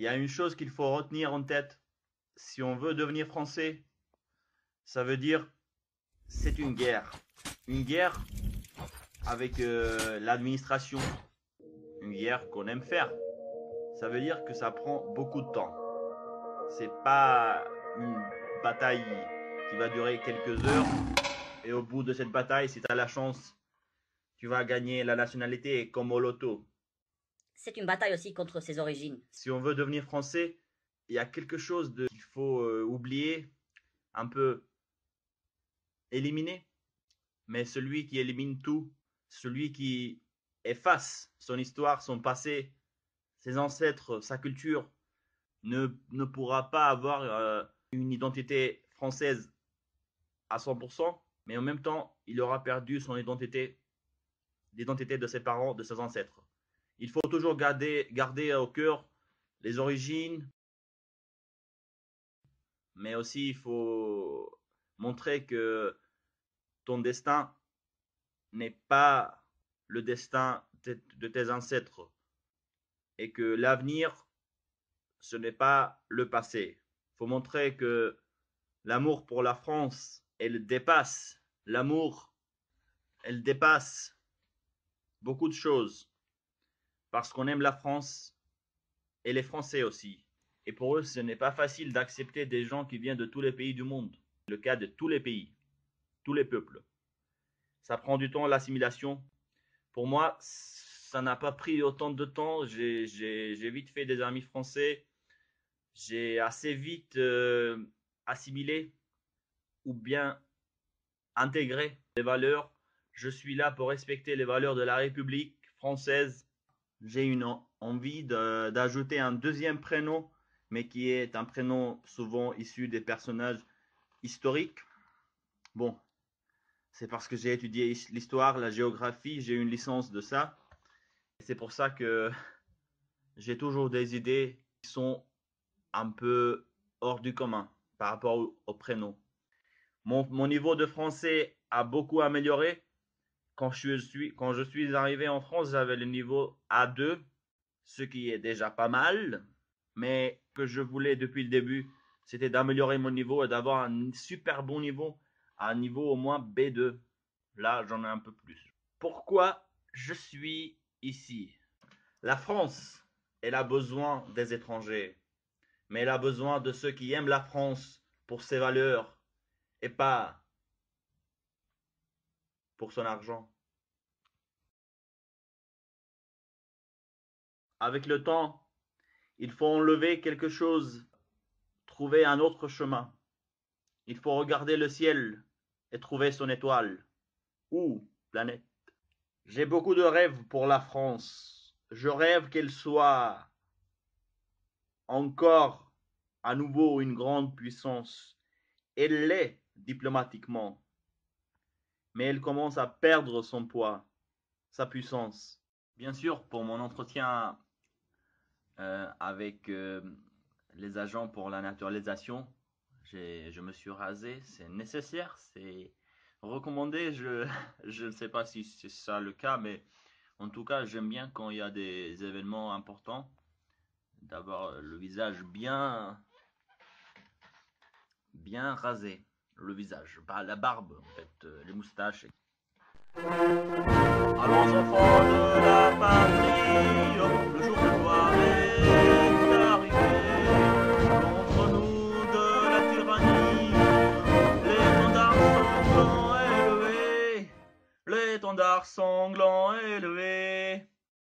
Il y a une chose qu'il faut retenir en tête. Si on veut devenir français, ça veut dire c'est une guerre. Une guerre avec l'administration. Une guerre qu'on aime faire. Ça veut dire que ça prend beaucoup de temps. C'est pas une bataille qui va durer quelques heures et au bout de cette bataille, si tu as la chance, tu vas gagner la nationalité comme au loto. C'est une bataille aussi contre ses origines. Si on veut devenir français, il y a quelque chose qu'il faut oublier, un peu éliminer. Mais celui qui élimine tout, celui qui efface son histoire, son passé, ses ancêtres, sa culture, ne pourra pas avoir une identité française à 100%, mais en même temps, il aura perdu son identité, l'identité de ses parents, de ses ancêtres. Il faut toujours garder au cœur les origines, mais aussi il faut montrer que ton destin n'est pas le destin de tes ancêtres et que l'avenir, ce n'est pas le passé. Il faut montrer que l'amour pour la France, elle dépasse l'amour, elle dépasse beaucoup de choses parce qu'on aime la France et les Français aussi. Et pour eux, ce n'est pas facile d'accepter des gens qui viennent de tous les pays du monde. Le cas de tous les pays, tous les peuples. Ça prend du temps, l'assimilation. Pour moi, ça n'a pas pris autant de temps. J'ai vite fait des amis français. J'ai assez vite assimilé ou bien intégré les valeurs. Je suis là pour respecter les valeurs de la République française. J'ai une envie d'ajouter un deuxième prénom, mais qui est un prénom souvent issu des personnages historiques. Bon, c'est parce que j'ai étudié l'histoire, la géographie, j'ai une licence de ça. C'est pour ça que j'ai toujours des idées qui sont un peu hors du commun par rapport au prénom. Mon niveau de français a beaucoup amélioré. Quand je suis arrivé en France, j'avais le niveau A2, ce qui est déjà pas mal. Mais ce que je voulais depuis le début, c'était d'améliorer mon niveau et d'avoir un super bon niveau, un niveau au moins B2. Là, j'en ai un peu plus. Pourquoi je suis ici? La France, elle a besoin des étrangers, mais elle a besoin de ceux qui aiment la France pour ses valeurs et pas pour son argent. Avec le temps, il faut enlever quelque chose, trouver un autre chemin. Il faut regarder le ciel et trouver son étoile ou planète. J'ai beaucoup de rêves pour la France. Je rêve qu'elle soit encore à nouveau une grande puissance. Elle l'est diplomatiquement, mais elle commence à perdre son poids, sa puissance. Bien sûr, pour mon entretien avec les agents pour la naturalisation, je me suis rasé. C'est nécessaire, c'est recommandé. Je ne sais pas si c'est ça le cas, mais en tout cas, j'aime bien quand il y a des événements importants d'avoir le visage bien rasé. Le visage, pas la barbe, en fait, les moustaches. Allons enfants de la patrie, le jour de gloire est arrivé. Contre nous de la tyrannie, l'étendard sanglant élevé, l'étendard sanglant élevé.